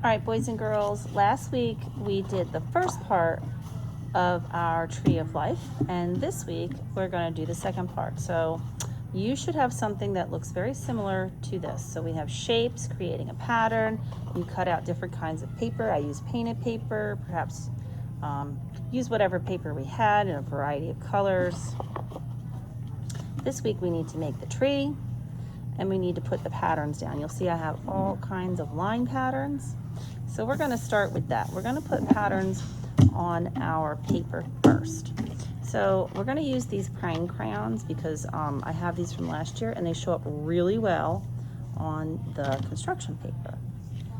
All right, boys and girls, last week we did the first part of our tree of life, and this week we're going to do the second part. So you should have something that looks very similar to this. So we have shapes, creating a pattern. You cut out different kinds of paper. I use painted paper, perhaps use whatever paper we had in a variety of colors. This week we need to make the tree, and we need to put the patterns down. You'll see I have all kinds of line patterns. So we're going to start with that. We're going to put patterns on our paper first. So we're going to use these pine crayons because I have these from last year and they show up really well on the construction paper.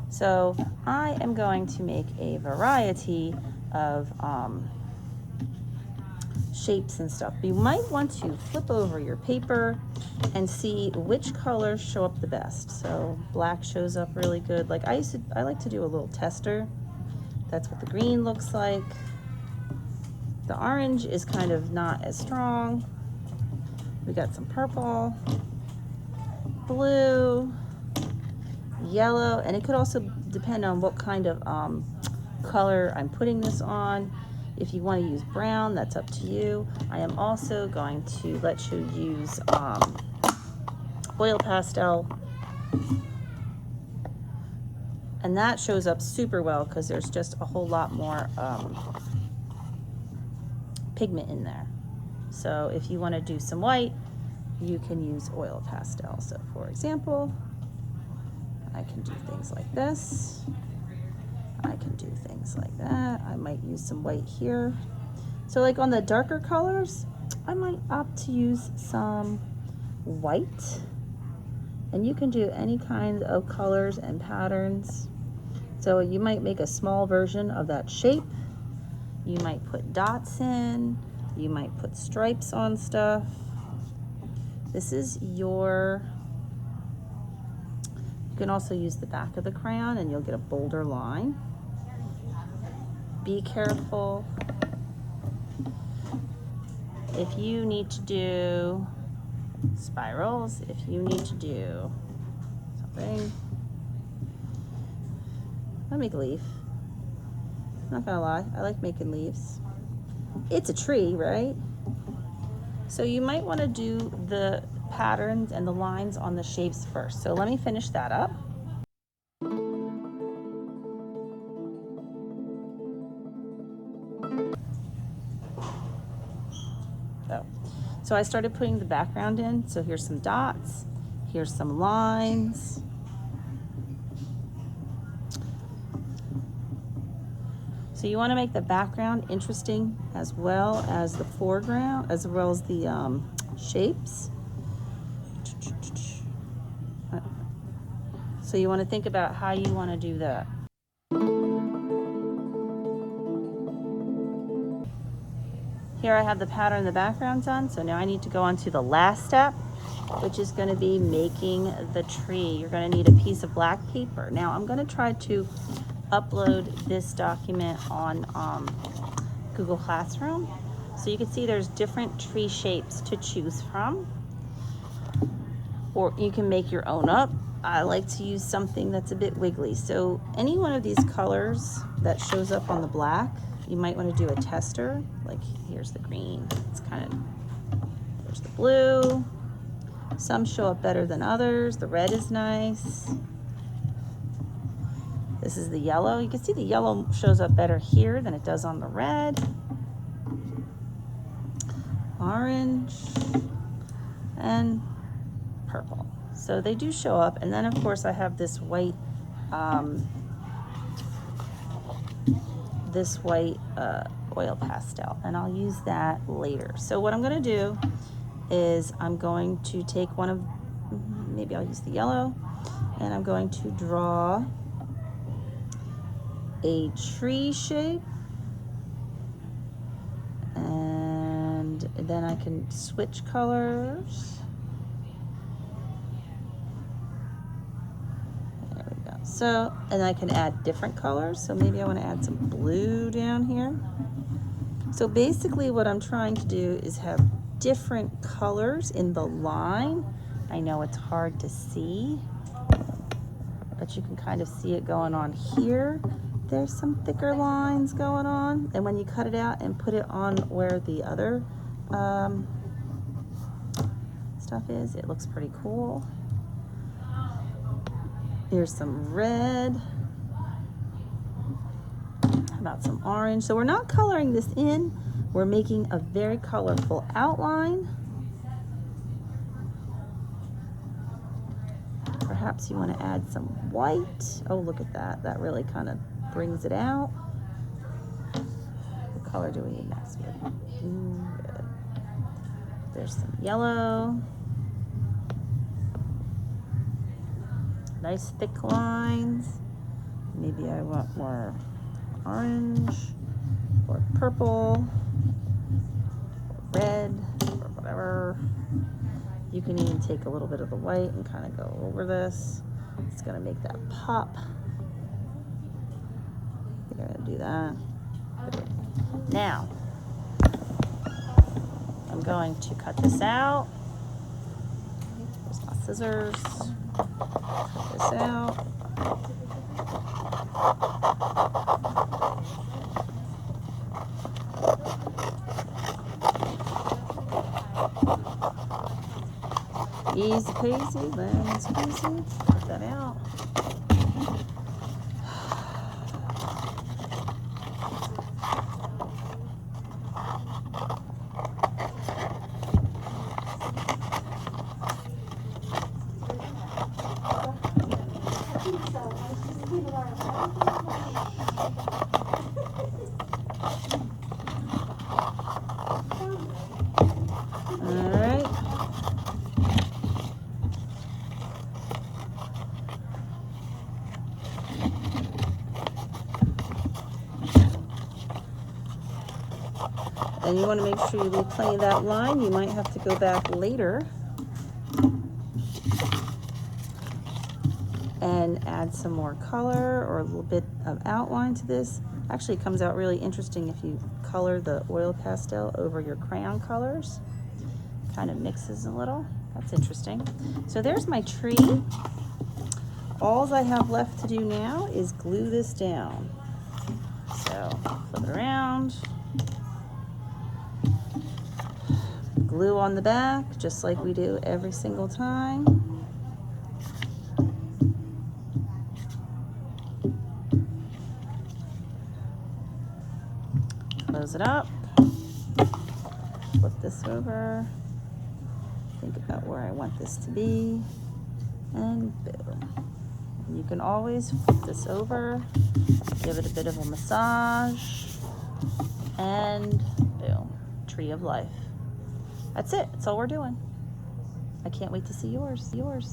So I am going to make a variety of shapes and stuff. You might want to flip over your paper and see which colors show up the best. So black shows up really good. Like I like to do a little tester. That's what the green looks like. The orange is kind of not as strong. We got some purple, blue, yellow, and it could also depend on what kind of color I'm putting this on. If you want to use brown, that's up to you. I am also going to let you use oil pastel. And that shows up super well because there's just a whole lot more pigment in there. So if you want to do some white, you can use oil pastel. So for example, I can do things like this. I can do things like that. I might use some white here. So like on the darker colors, I might opt to use some white. And you can do any kind of colors and patterns. So you might make a small version of that shape. You might put dots in. You might put stripes on stuff. This is your... You can also use the back of the crayon and you'll get a bolder line. Be careful. If you need to do spirals, if you need to do something, I'll make a leaf. Not gonna lie, I like making leaves. It's a tree, right? So you might want to do the patterns and the lines on the shapes first. So let me finish that up. So I started putting the background in. So here's some dots, here's some lines. So you want to make the background interesting as well as the foreground, as well as the shapes. So you want to think about how you want to do that. Here I have the pattern in the background done, so now I need to go on to the last step, which is going to be making the tree. You're going to need a piece of black paper. Now I'm going to try to upload this document on Google Classroom. So you can see there's different tree shapes to choose from, or you can make your own up. I like to use something that's a bit wiggly. So any one of these colors that shows up on the black, you might want to do a tester. Like here's the green, it's kind of, there's the blue. Some show up better than others. The red is nice. This is the yellow. You can see the yellow shows up better here than it does on the red. Orange and purple. So they do show up. And then of course I have this white oil pastel, and I'll use that later. So what I'm going to do is I'm going to take one of, maybe I'll use the yellow, and I'm going to draw a tree shape, and then I can switch colors. There we go. So, and I can add different colors. So maybe I want to add some blue down here. So basically what I'm trying to do is have different colors in the line. I know it's hard to see. but you can kind of see it going on here. There's some thicker lines going on, and when you cut it out and put it on where the other stuff is, it looks pretty cool. Here's some red. How about some orange? So we're not coloring this in, we're making a very colorful outline. Perhaps you want to add some white. Oh, look at that. That really kind of brings it out. What color do we need next? Good. There's some yellow. Nice thick lines. Maybe I want more orange or purple or red or whatever. You can even take a little bit of the white and kind of go over this. It's gonna make that pop. You're gonna do that. Now, I'm going to cut this out. There's my scissors. Cut this out. Easy peasy, lemon squeezy. Cut that out. And you want to make sure you leave plenty of that line. You might have to go back later and add some more color or a little bit of outline to this. Actually, it comes out really interesting if you color the oil pastel over your crayon colors. Kind of mixes a little. That's interesting. So there's my tree. All I have left to do now is glue this down. So flip it around. Glue on the back, just like we do every single time. Close it up. Flip this over. Think about where I want this to be. And boom. And you can always flip this over, give it a bit of a massage, and boom, tree of life. That's it. That's all we're doing. I can't wait to see yours.